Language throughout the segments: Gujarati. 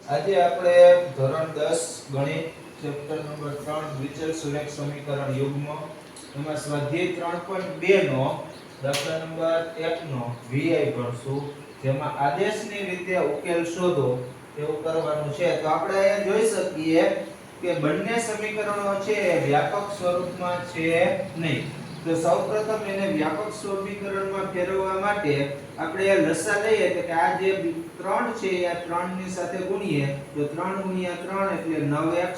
આજે આપણે ધોરણ 10 ગણિત ચેપ્ટર નંબર 3 દ્વિચલ સુરેખ સમીકરણ યુગ્મ એમાં સ્વાધ્યાય 3.2 નો દાખલા નંબર 1 નો vi ભણશું જેમાં આદેશની રીતે ઉકેલ શોધો એવું કરવાનું છે તો આપણે અહીંયા જોઈ શકીએ કે બંને સમીકરણો છે એ વ્યાપક સ્વરૂપમાં છે નહીં તો સૌપ્રથમ એને વ્યાપક સમીકરણમાં ફેરવવા માટે આપણે લસા લઈએ કે આ જે 3 છે આ 3 ની સાથે ગુણીએ તો 3 * 3 એટલે 9x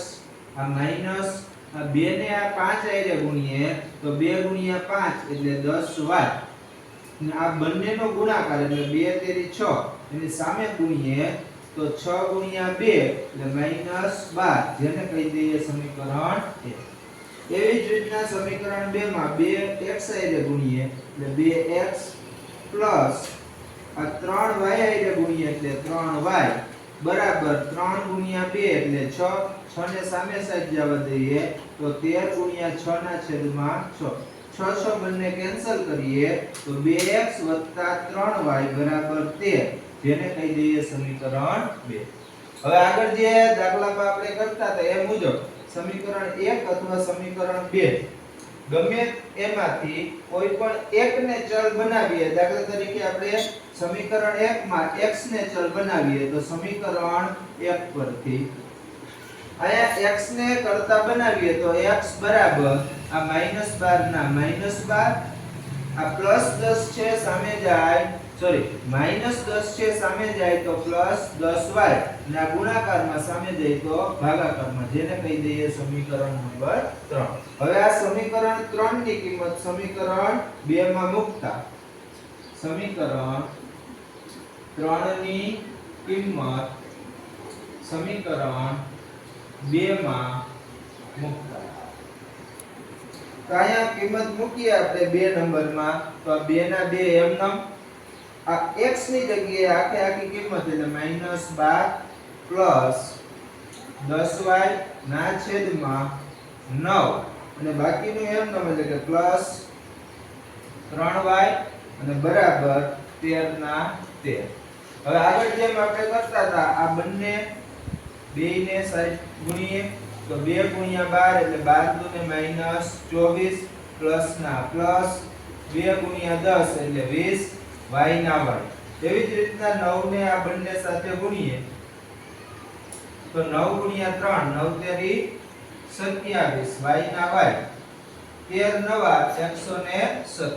આ માઈનસ આ 2 ને આ 5 આયરે ગુણીએ તો 2 * 5 એટલે 10y અને આ બંનેનો ગુણાકાર એટલે 2 તેરી 6 એની સામે ગુણીએ તો 6 * 2 એટલે -12 જેને કહી દઈએ સમીકરણ 1 એવી જ રીતના સમીકરણ 2 માં 2x આયરે ગુણીએ એટલે 2x પ્લસ આ 3y આયરે ગુણીએ એટલે 3y બરાબર 3 * 2 એટલે 6 6 ને સામે સાઈડ જવા દઈએ તો 13 * 6 ના છેદમાં 6 6 બંને કેન્સલ કરીએ તો 2x + 3y બરાબર 13 જેને કહી દઈએ સમીકરણ 2 હવે આગળ જે દાખલામાં આપણે કરતા હતા એ મુજબ સમીકરણ 1 અથવા સમીકરણ 2 ગમે એમાંથી કોઈ પણ એકને ચલ બનાવીએ દાખલા તરીકે આપણે સમીકરણ 1 માં x ને ચલ બનાવીએ તો સમીકરણ 1 પરથી આયા x ને કરતા બનાવીએ તો x બરાબર આ -12 ના -12 આ +10 છે સામે જાય -10 છે સામે જાય તો +10y અને આ ગુણાકારમાં સામે જાય તો ભાગાકારમાં જેને કહી દઈએ સમીકરણ નંબર 3 હવે આ સમીકરણ 3 ની કિંમત સમીકરણ 2 માં મૂકતા સમીકરણ 3 ની કિંમત સમીકરણ 2 માં મૂકતા કાયા કિંમત મૂકીએ આપણે 2 નંબરમાં તો આ 2 ના 2 એમનેમ આ x ની જગ્યાએ આખી કિંમત એટલે -12 10y ના છેદમાં 9 અને બાકીનું એમનેમ એટલે કે +3y અને બરાબર 13 ના 13 હવે આગળ જેમ આપણે કરતા હતા આ બંને બેયને સાઈડ ગુણીએ તો 2 * 12 એટલે 12 ને -24 પ્લસ ના પ્લસ 2 * 10 એટલે 20 y ના y એવી જ રીતના 9 ને આ બંને સાથે ગુણીએ તો 9 * 3 9 તેરી 27 y ના y 13 નવા 117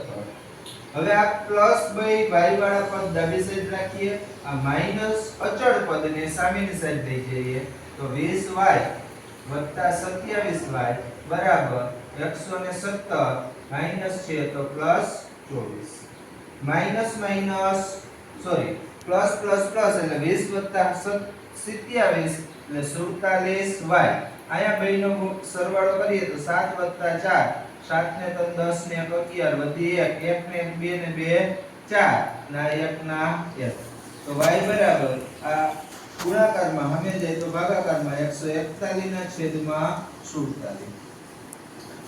હવે આ પ્લસ y વાળા પદ ડાબી સાઈડ રાખીએ આ માઈનસ અચળ પદને સામેની સાઈડ લઈ જઈએ તો 20y + 27y બરાબર 117 માઈનસ છે તો +24 minus minus plus plus plus એટલે 20 + 27 એટલે 47y આયા બેયનો સરવાળો કરીએ તો 7 + 4 7 ને 3 10 ને 11 વધી 1 1 ને 2 ને 2 4 ના 1 ના 1 તો y બરાબર આ ગુણાકારમાં સામે જાય તો ભાગાકારમાં 141 ના છેદમાં 47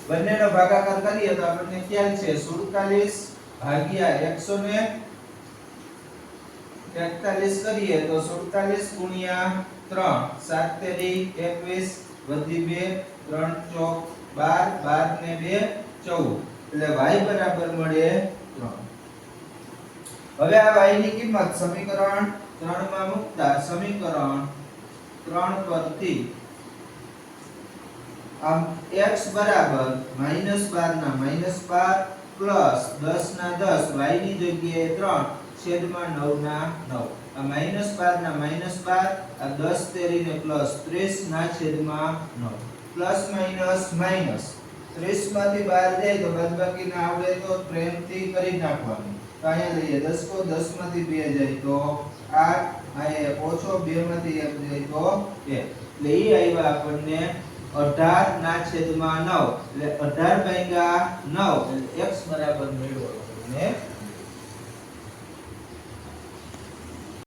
બંનેનો ભાગાકાર કરીએ તો આપણને ખ્યાલ છે 47 ભાગ્યા 141 કરીએ તો 47 ગુણ્યા 3 7 તેરી 21 વધી 2 3 ચોક 12 12 ને 2 14 એટલે y બરાબર મળે 3 હવે આ y ની કિંમત સમીકરણ 3 માં મૂકતા સમીકરણ 3 પરથી આમ x બરાબર -12 ના -12 પ્લસ 10 ના 10 y ની જગ્યાએ 3 છેદમાં 9 ના 9 આ -12 ના -12 આ 10 તેરી ને +30 ના છેદમાં 9 પ્લસ માઈનસ માઈનસ 30 માંથી બહાર જાય તો બાદબાકી ના આવડે તો પ્રેમથી કરી નાખવાનું તો અહીંયા લઈએ 10 કો 10 માંથી 2 જાય તો 8 અહીંયા ઓછો 2 માંથી 1 જાય તો 1 એટલે ઈ આવ્યા આપણને 18 ના છેદમાં 9 એટલે 18 ભાગ્યા 9 એટલે x બરાબર મેળવો ને